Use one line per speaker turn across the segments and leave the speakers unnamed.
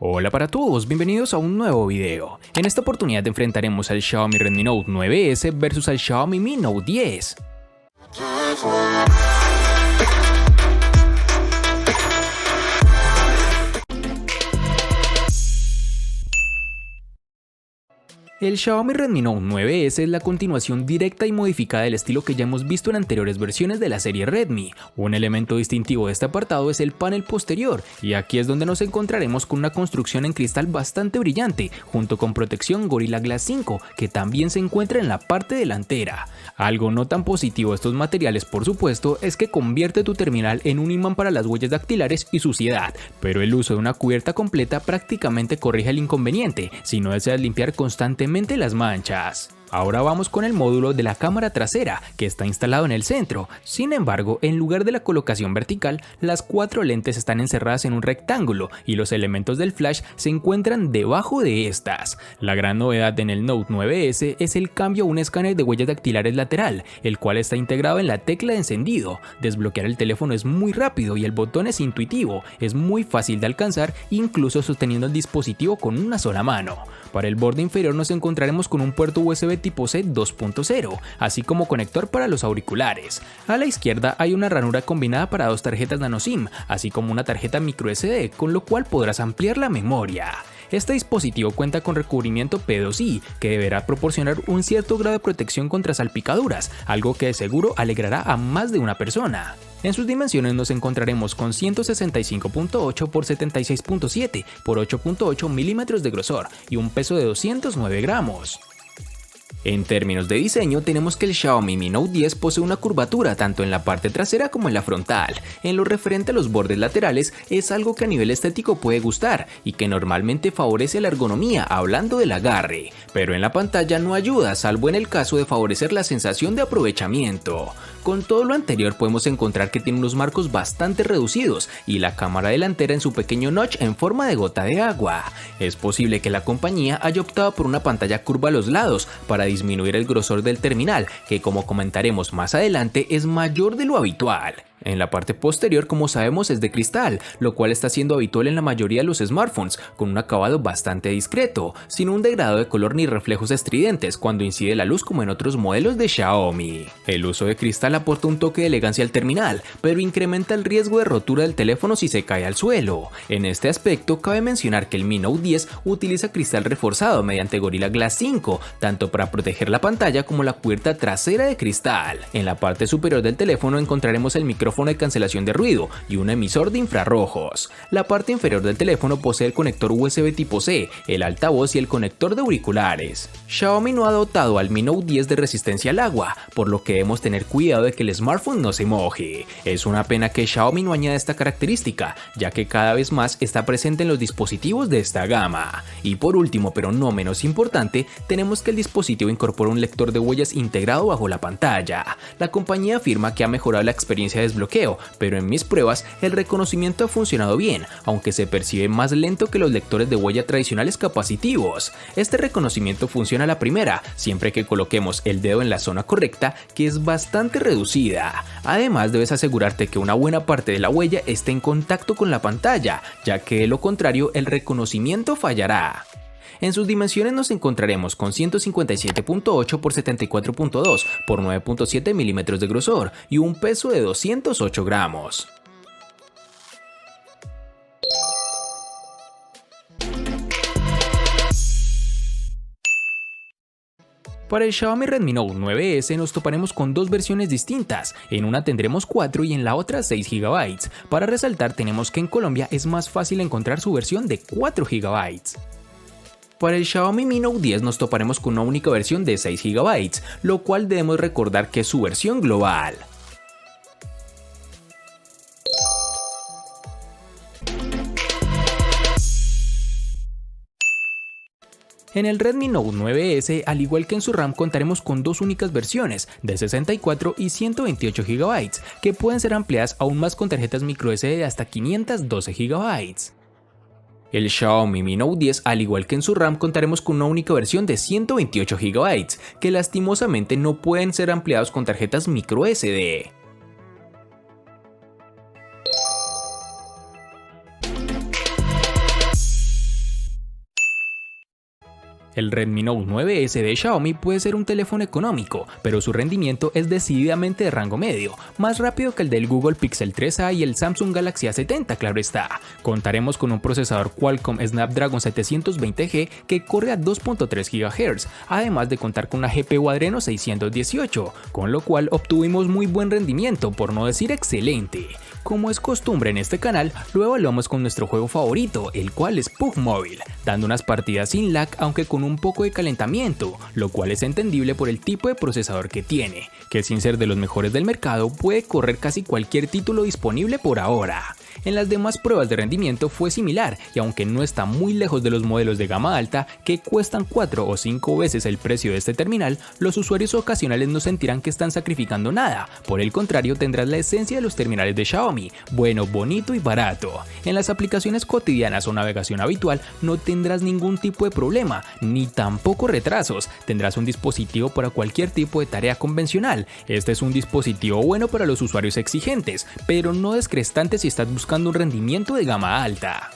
Hola para todos, bienvenidos a un nuevo video. En esta oportunidad enfrentaremos al Xiaomi Redmi Note 9S versus al Xiaomi Mi Note 10. El Xiaomi Redmi Note 9S es la continuación directa y modificada del estilo que ya hemos visto en anteriores versiones de la serie Redmi. Un elemento distintivo de este apartado es el panel posterior, y aquí es donde nos encontraremos con una construcción en cristal bastante brillante, junto con protección Gorilla Glass 5, que también se encuentra en la parte delantera. Algo no tan positivo de estos materiales, por supuesto, es que convierte tu terminal en un imán para las huellas dactilares y suciedad, pero el uso de una cubierta completa prácticamente corrige el inconveniente si no deseas limpiar constantemente las manchas. Ahora vamos con el módulo de la cámara trasera, que está instalado en el centro. Sin embargo, en lugar de la colocación vertical, las 4 lentes están encerradas en un rectángulo y los elementos del flash se encuentran debajo de estas. La gran novedad en el Note 9S es el cambio a un escáner de huellas dactilares lateral, el cual está integrado en la tecla de encendido. Desbloquear el teléfono es muy rápido y el botón es intuitivo, es muy fácil de alcanzar, incluso sosteniendo el dispositivo con una sola mano. Para el borde inferior nos encontraremos con un puerto USB tipo C 2.0, así como conector para los auriculares. A la izquierda hay una ranura combinada para 2 tarjetas nano SIM, así como una tarjeta microSD, con lo cual podrás ampliar la memoria. Este dispositivo cuenta con recubrimiento P2i, que deberá proporcionar un cierto grado de protección contra salpicaduras, algo que de seguro alegrará a más de una persona. En sus dimensiones nos encontraremos con 165.8 x 76.7 x 8.8 milímetros de grosor y un peso de 209 gramos. En términos de diseño, tenemos que el Xiaomi Mi Note 10 posee una curvatura tanto en la parte trasera como en la frontal. En lo referente a los bordes laterales, es algo que a nivel estético puede gustar y que normalmente favorece la ergonomía, hablando del agarre, pero en la pantalla no ayuda, salvo en el caso de favorecer la sensación de aprovechamiento. Con todo lo anterior podemos encontrar que tiene unos marcos bastante reducidos y la cámara delantera en su pequeño notch en forma de gota de agua. Es posible que la compañía haya optado por una pantalla curva a los lados para disminuir el grosor del terminal, que como comentaremos más adelante es mayor de lo habitual. En la parte posterior, como sabemos, es de cristal, lo cual está siendo habitual en la mayoría de los smartphones, con un acabado bastante discreto, sin un degradado de color ni reflejos estridentes cuando incide la luz como en otros modelos de Xiaomi. El uso de cristal aporta un toque de elegancia al terminal, pero incrementa el riesgo de rotura del teléfono si se cae al suelo. En este aspecto, cabe mencionar que el Mi Note 10 utiliza cristal reforzado mediante Gorilla Glass 5, tanto para proteger la pantalla como la cubierta trasera de cristal. En la parte superior del teléfono encontraremos el micrófono de cancelación de ruido y un emisor de infrarrojos. La parte inferior del teléfono posee el conector USB tipo C, el altavoz y el conector de auriculares. Xiaomi no ha dotado al Mi Note 10 de resistencia al agua, por lo que debemos tener cuidado de que el smartphone no se moje. Es una pena que Xiaomi no añada esta característica, ya que cada vez más está presente en los dispositivos de esta gama. Y por último, pero no menos importante, tenemos que el dispositivo incorpora un lector de huellas integrado bajo la pantalla. La compañía afirma que ha mejorado la experiencia de desbloqueo, pero en mis pruebas el reconocimiento ha funcionado bien, aunque se percibe más lento que los lectores de huella tradicionales capacitivos. Este reconocimiento funciona a la primera, siempre que coloquemos el dedo en la zona correcta, que es bastante reducida. Además, debes asegurarte que una buena parte de la huella esté en contacto con la pantalla, ya que de lo contrario el reconocimiento fallará. En sus dimensiones nos encontraremos con 157.8 x 74.2 x 9.7 milímetros de grosor y un peso de 208 gramos. Para el Xiaomi Redmi Note 9S nos toparemos con 2 versiones distintas, en una tendremos 4 y en la otra 6 GB. Para resaltar, tenemos que en Colombia es más fácil encontrar su versión de 4 GB. Para el Xiaomi Mi Note 10 nos toparemos con una única versión de 6 GB, lo cual debemos recordar que es su versión global. En el Redmi Note 9S, al igual que en su RAM, contaremos con 2 únicas versiones de 64 y 128 GB, que pueden ser ampliadas aún más con tarjetas microSD de hasta 512 GB. El Xiaomi Mi Note 10, al igual que en su RAM, contaremos con una única versión de 128 GB, que lastimosamente no pueden ser ampliados con tarjetas microSD. El Redmi Note 9S de Xiaomi puede ser un teléfono económico, pero su rendimiento es decididamente de rango medio, más rápido que el del Google Pixel 3a y el Samsung Galaxy A70, claro está. Contaremos con un procesador Qualcomm Snapdragon 720G que corre a 2.3 GHz, además de contar con una GPU Adreno 618, con lo cual obtuvimos muy buen rendimiento, por no decir excelente. Como es costumbre en este canal, lo evaluamos con nuestro juego favorito, el cual es PUBG Mobile, dando unas partidas sin lag aunque con un poco de calentamiento, lo cual es entendible por el tipo de procesador que tiene, que sin ser de los mejores del mercado puede correr casi cualquier título disponible por ahora. En las demás pruebas de rendimiento fue similar y aunque no está muy lejos de los modelos de gama alta que cuestan 4 o 5 veces el precio de este terminal, los usuarios ocasionales no sentirán que están sacrificando nada, por el contrario tendrás la esencia de los terminales de Xiaomi, bueno, bonito y barato. En las aplicaciones cotidianas o navegación habitual no tendrás ningún tipo de problema, ni tampoco retrasos, tendrás un dispositivo para cualquier tipo de tarea convencional. Este es un dispositivo bueno para los usuarios exigentes, pero no descrestante si estás buscando un rendimiento de gama alta.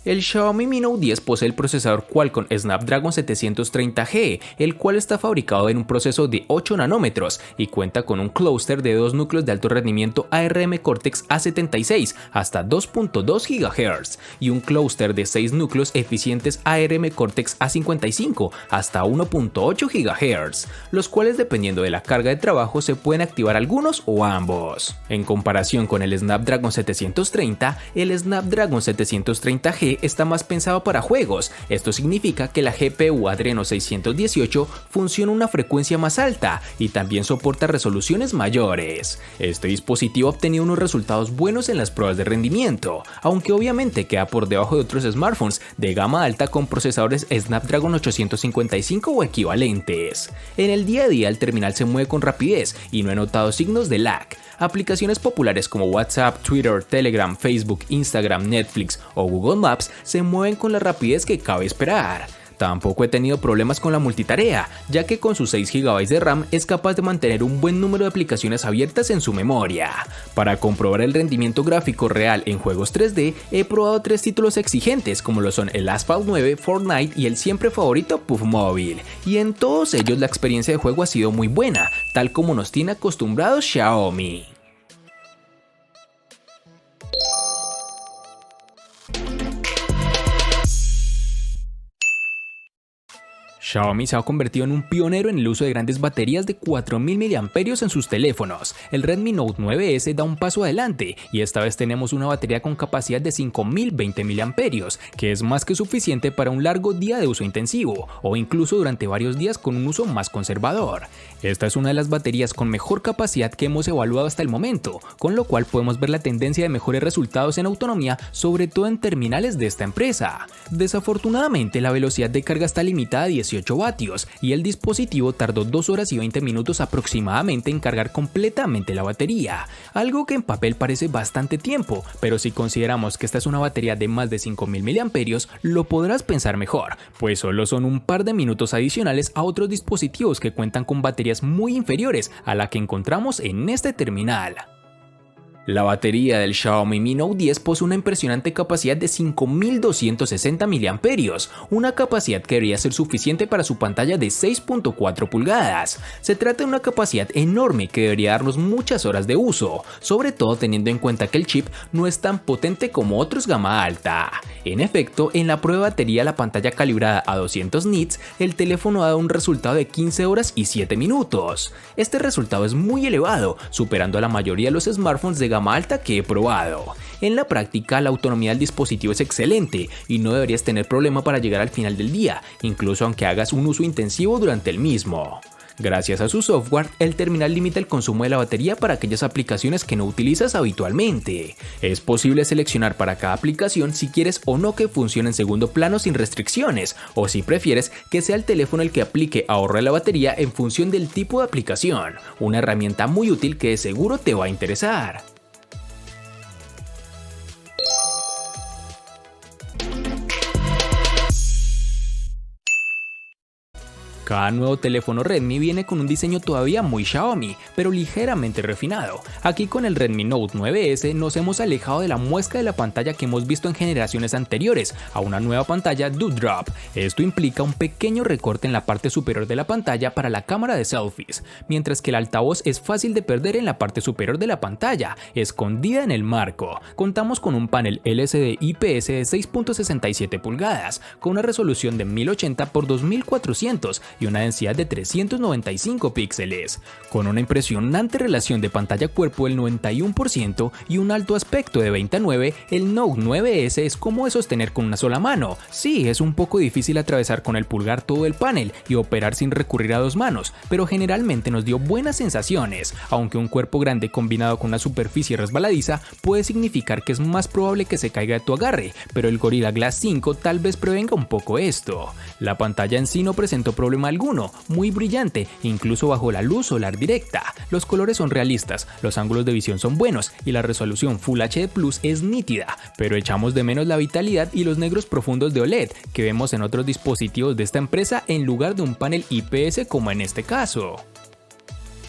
El Xiaomi Mi Note 10 posee el procesador Qualcomm Snapdragon 730G, el cual está fabricado en un proceso de 8 nanómetros y cuenta con un clúster de 2 núcleos de alto rendimiento ARM Cortex A76 hasta 2.2 GHz y un clúster de 6 núcleos eficientes ARM Cortex A55 hasta 1.8 GHz, los cuales dependiendo de la carga de trabajo se pueden activar algunos o ambos. En comparación con el Snapdragon 730, el Snapdragon 730G está más pensado para juegos. Esto significa que la GPU Adreno 618 funciona a una frecuencia más alta y también soporta resoluciones mayores. Este dispositivo ha obtenido unos resultados buenos en las pruebas de rendimiento, aunque obviamente queda por debajo de otros smartphones de gama alta con procesadores Snapdragon 855 o equivalentes. En el día a día el terminal se mueve con rapidez y no he notado signos de lag. Aplicaciones populares como WhatsApp, Twitter, Telegram, Facebook, Instagram, Netflix o Google Maps se mueven con la rapidez que cabe esperar. Tampoco he tenido problemas con la multitarea, ya que con sus 6 GB de RAM es capaz de mantener un buen número de aplicaciones abiertas en su memoria. Para comprobar el rendimiento gráfico real en juegos 3D, he probado 3 títulos exigentes como lo son el Asphalt 9, Fortnite y el siempre favorito PUBG Mobile, y en todos ellos la experiencia de juego ha sido muy buena, tal como nos tiene acostumbrados Xiaomi. Xiaomi se ha convertido en un pionero en el uso de grandes baterías de 4000 mAh en sus teléfonos. El Redmi Note 9S da un paso adelante y esta vez tenemos una batería con capacidad de 5020 mAh, que es más que suficiente para un largo día de uso intensivo o incluso durante varios días con un uso más conservador. Esta es una de las baterías con mejor capacidad que hemos evaluado hasta el momento, con lo cual podemos ver la tendencia de mejores resultados en autonomía, sobre todo en terminales de esta empresa. Desafortunadamente la velocidad de carga está limitada a 18 vatios y el dispositivo tardó 2 horas y 20 minutos aproximadamente en cargar completamente la batería, algo que en papel parece bastante tiempo, pero si consideramos que esta es una batería de más de 5000 mAh, lo podrás pensar mejor, pues solo son un par de minutos adicionales a otros dispositivos que cuentan con baterías muy inferiores a la que encontramos en este terminal. La batería del Xiaomi Mi Note 10 posee una impresionante capacidad de 5260 mAh, una capacidad que debería ser suficiente para su pantalla de 6.4 pulgadas. Se trata de una capacidad enorme que debería darnos muchas horas de uso, sobre todo teniendo en cuenta que el chip no es tan potente como otros gama alta. En efecto, en la prueba de batería la pantalla calibrada a 200 nits, el teléfono ha dado un resultado de 15 horas y 7 minutos. Este resultado es muy elevado, superando a la mayoría de los smartphones de gama alta que he probado. En la práctica, la autonomía del dispositivo es excelente y no deberías tener problema para llegar al final del día, incluso aunque hagas un uso intensivo durante el mismo. Gracias a su software, el terminal limita el consumo de la batería para aquellas aplicaciones que no utilizas habitualmente. Es posible seleccionar para cada aplicación si quieres o no que funcione en segundo plano sin restricciones, o si prefieres que sea el teléfono el que aplique ahorro de la batería en función del tipo de aplicación, una herramienta muy útil que de seguro te va a interesar. Cada nuevo teléfono Redmi viene con un diseño todavía muy Xiaomi, pero ligeramente refinado. Aquí con el Redmi Note 9S nos hemos alejado de la muesca de la pantalla que hemos visto en generaciones anteriores a una nueva pantalla Dewdrop. Esto implica un pequeño recorte en la parte superior de la pantalla para la cámara de selfies, mientras que el altavoz es fácil de perder en la parte superior de la pantalla, escondida en el marco. Contamos con un panel LCD IPS de 6.67 pulgadas, con una resolución de 1080 x 2400 y una densidad de 395 píxeles, con una impresionante relación de pantalla-cuerpo del 91% y un alto aspecto de 20:9, el Note 9S es como de sostener con una sola mano. Sí, es un poco difícil atravesar con el pulgar todo el panel y operar sin recurrir a dos manos, pero generalmente nos dio buenas sensaciones, aunque un cuerpo grande combinado con una superficie resbaladiza puede significar que es más probable que se caiga de tu agarre, pero el Gorilla Glass 5 tal vez prevenga un poco esto. La pantalla en sí no presentó problema alguno, muy brillante, incluso bajo la luz solar directa. Los colores son realistas, los ángulos de visión son buenos y la resolución Full HD Plus es nítida, pero echamos de menos la vitalidad y los negros profundos de OLED que vemos en otros dispositivos de esta empresa en lugar de un panel IPS como en este caso.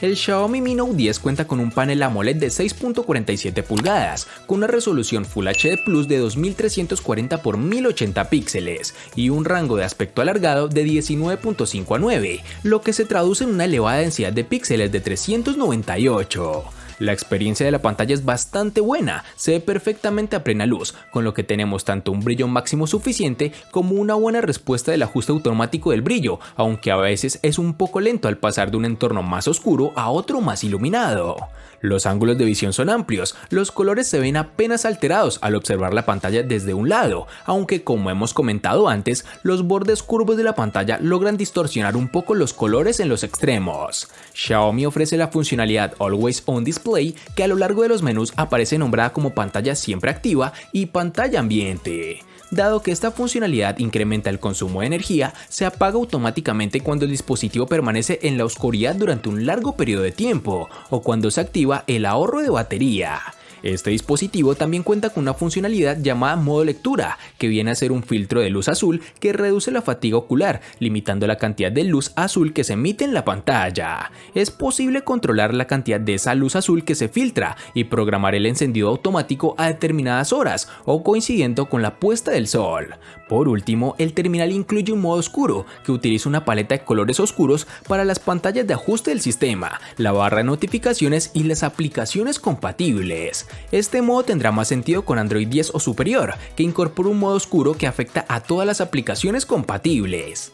El Xiaomi Mi Note 10 cuenta con un panel AMOLED de 6.47 pulgadas, con una resolución Full HD Plus de 2340 x 1080 píxeles y un rango de aspecto alargado de 19.5 a 9, lo que se traduce en una elevada densidad de píxeles de 398. La experiencia de la pantalla es bastante buena, se ve perfectamente a plena luz, con lo que tenemos tanto un brillo máximo suficiente como una buena respuesta del ajuste automático del brillo, aunque a veces es un poco lento al pasar de un entorno más oscuro a otro más iluminado. Los ángulos de visión son amplios, los colores se ven apenas alterados al observar la pantalla desde un lado, aunque como hemos comentado antes, los bordes curvos de la pantalla logran distorsionar un poco los colores en los extremos. Xiaomi ofrece la funcionalidad Always On Display, que a lo largo de los menús aparece nombrada como pantalla siempre activa y pantalla ambiente. Dado que esta funcionalidad incrementa el consumo de energía, se apaga automáticamente cuando el dispositivo permanece en la oscuridad durante un largo periodo de tiempo, o cuando se activa el ahorro de batería. Este dispositivo también cuenta con una funcionalidad llamada modo lectura, que viene a ser un filtro de luz azul que reduce la fatiga ocular, limitando la cantidad de luz azul que se emite en la pantalla. Es posible controlar la cantidad de esa luz azul que se filtra y programar el encendido automático a determinadas horas o coincidiendo con la puesta del sol. Por último, el terminal incluye un modo oscuro, que utiliza una paleta de colores oscuros para las pantallas de ajuste del sistema, la barra de notificaciones y las aplicaciones compatibles. Este modo tendrá más sentido con Android 10 o superior, que incorpora un modo oscuro que afecta a todas las aplicaciones compatibles.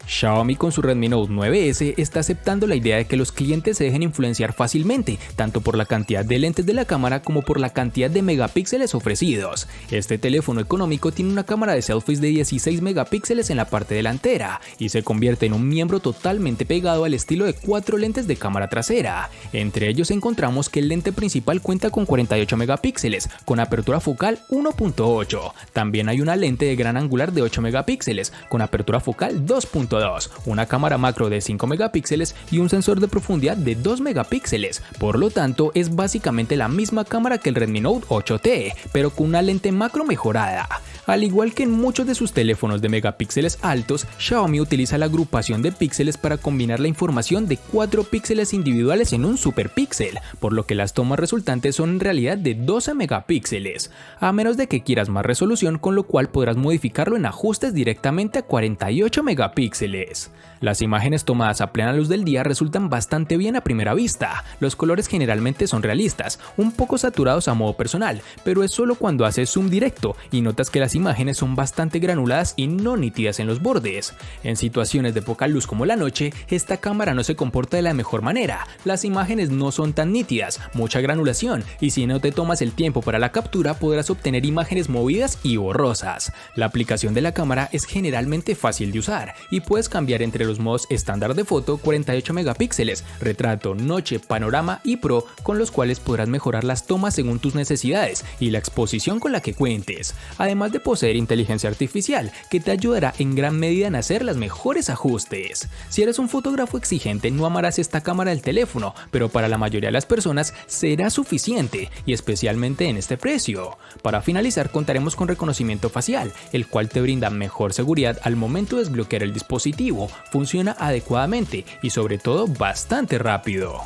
Xiaomi con su Redmi Note 9S está aceptando la idea de que los clientes se dejen influenciar fácilmente, tanto por la cantidad de lentes de la cámara como por la cantidad de megapíxeles ofrecidos. Este teléfono económico tiene una cámara de selfies de 16 megapíxeles en la parte delantera y se convierte en un miembro totalmente pegado al estilo de 4 lentes de cámara trasera. Entre ellos encontramos que el lente principal cuenta con 48 megapíxeles, con apertura focal 1.8. También hay una lente de gran angular de 8 megapíxeles, con apertura focal 2.2. Una cámara macro de 5 megapíxeles y un sensor de profundidad de 2 megapíxeles. Por lo tanto, es básicamente la misma cámara que el Redmi Note 8T, pero con una lente macro mejorada. Al igual que en muchos de sus teléfonos de megapíxeles altos, Xiaomi utiliza la agrupación de píxeles para combinar la información de 4 píxeles individuales en un superpíxel, por lo que las tomas resultantes son en realidad de 12 megapíxeles, a menos de que quieras más resolución, con lo cual podrás modificarlo en ajustes directamente a 48 megapíxeles. Las imágenes tomadas a plena luz del día resultan bastante bien a primera vista. Los colores generalmente son realistas, un poco saturados a modo personal, pero es solo cuando haces zoom directo y notas que las imágenes son bastante granuladas y no nítidas en los bordes. En situaciones de poca luz como la noche, esta cámara no se comporta de la mejor manera. Las imágenes no son tan nítidas, mucha granulación, y si no te tomas el tiempo para la captura podrás obtener imágenes movidas y borrosas. La aplicación de la cámara es generalmente fácil de usar y puedes cambiar entre los modos estándar de foto, 48 megapíxeles, retrato, noche, panorama y pro, con los cuales podrás mejorar las tomas según tus necesidades y la exposición con la que cuentes. Además de poseer inteligencia artificial que te ayudará en gran medida en hacer los mejores ajustes. Si eres un fotógrafo exigente no amarás esta cámara del teléfono, pero para la mayoría de las personas será suficiente y especialmente en este precio. Para finalizar contaremos con reconocimiento facial, el cual te brinda mejor seguridad al momento de desbloquear el dispositivo, funciona adecuadamente y sobre todo bastante rápido.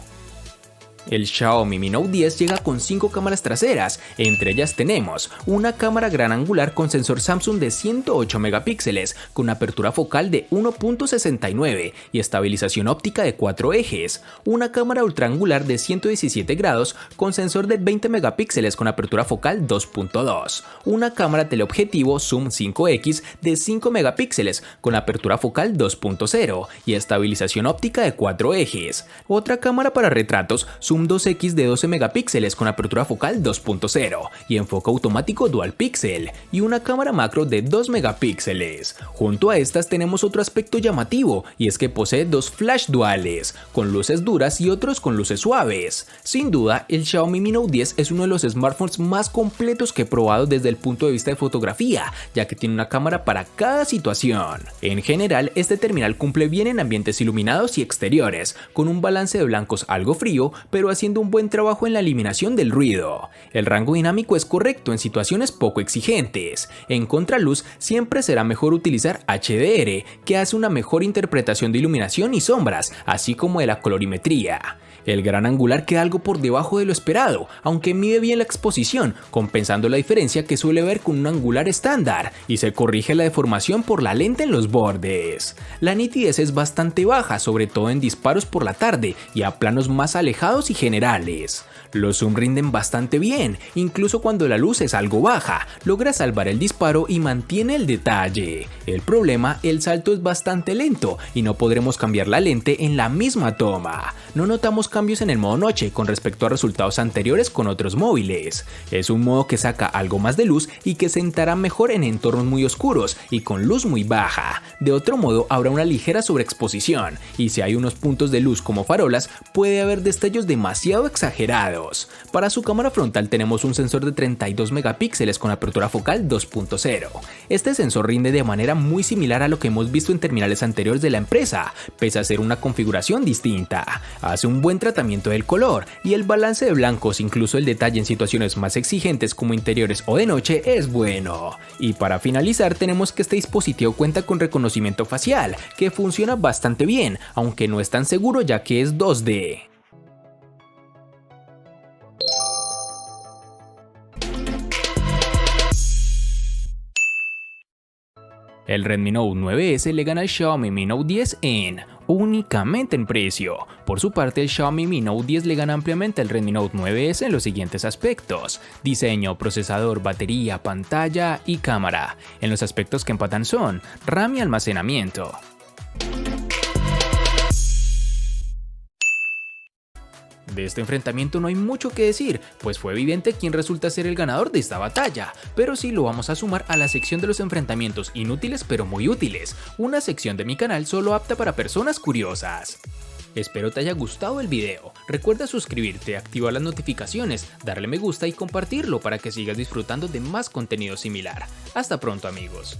El Xiaomi Mi Note 10 llega con 5 cámaras traseras, entre ellas tenemos una cámara gran angular con sensor Samsung de 108 megapíxeles con apertura focal de 1.69 y estabilización óptica de 4 ejes, una cámara ultra angular de 117 grados con sensor de 20 megapíxeles con apertura focal 2.2, una cámara teleobjetivo Zoom 5X de 5 megapíxeles con apertura focal 2.0 y estabilización óptica de 4 ejes, otra cámara para retratos Zoom 2X de 12 megapíxeles con apertura focal 2.0 y enfoque automático dual pixel y una cámara macro de 2 megapíxeles. Junto a estas tenemos otro aspecto llamativo y es que posee dos flash duales, con luces duras y otros con luces suaves. Sin duda, el Xiaomi Mi Note 10 es uno de los smartphones más completos que he probado desde el punto de vista de fotografía, ya que tiene una cámara para cada situación. En general, este terminal cumple bien en ambientes iluminados y exteriores, con un balance de blancos algo frío, pero haciendo un buen trabajo en la eliminación del ruido. El rango dinámico es correcto en situaciones poco exigentes. En contraluz siempre será mejor utilizar HDR, que hace una mejor interpretación de iluminación y sombras, así como de la colorimetría. El gran angular queda algo por debajo de lo esperado, aunque mide bien la exposición, compensando la diferencia que suele ver con un angular estándar, y se corrige la deformación por la lente en los bordes. La nitidez es bastante baja, sobre todo en disparos por la tarde y a planos más alejados y generales. Los zoom rinden bastante bien, incluso cuando la luz es algo baja, logra salvar el disparo y mantiene el detalle. El problema, el salto es bastante lento y no podremos cambiar la lente en la misma toma. No notamos cambios en el modo noche con respecto a resultados anteriores con otros móviles. Es un modo que saca algo más de luz y que sentará mejor en entornos muy oscuros y con luz muy baja. De otro modo habrá una ligera sobreexposición y si hay unos puntos de luz como farolas puede haber destellos demasiado exagerados. Para su cámara frontal tenemos un sensor de 32 megapíxeles con apertura focal 2.0. Este sensor rinde de manera muy similar a lo que hemos visto en terminales anteriores de la empresa, pese a ser una configuración distinta. Hace un buen tratamiento del color y el balance de blancos, incluso el detalle en situaciones más exigentes como interiores o de noche, es bueno. Y para finalizar tenemos que este dispositivo cuenta con reconocimiento facial, que funciona bastante bien, aunque no es tan seguro ya que es 2D. El Redmi Note 9S le gana al Xiaomi Mi Note 10 únicamente en precio. Por su parte, el Xiaomi Mi Note 10 le gana ampliamente al Redmi Note 9S en los siguientes aspectos: diseño, procesador, batería, pantalla y cámara. En los aspectos que empatan son RAM y almacenamiento. De este enfrentamiento no hay mucho que decir, pues fue evidente quién resulta ser el ganador de esta batalla, pero sí lo vamos a sumar a la sección de los enfrentamientos inútiles pero muy útiles, una sección de mi canal solo apta para personas curiosas. Espero te haya gustado el video, recuerda suscribirte, activar las notificaciones, darle me gusta y compartirlo para que sigas disfrutando de más contenido similar. Hasta pronto amigos.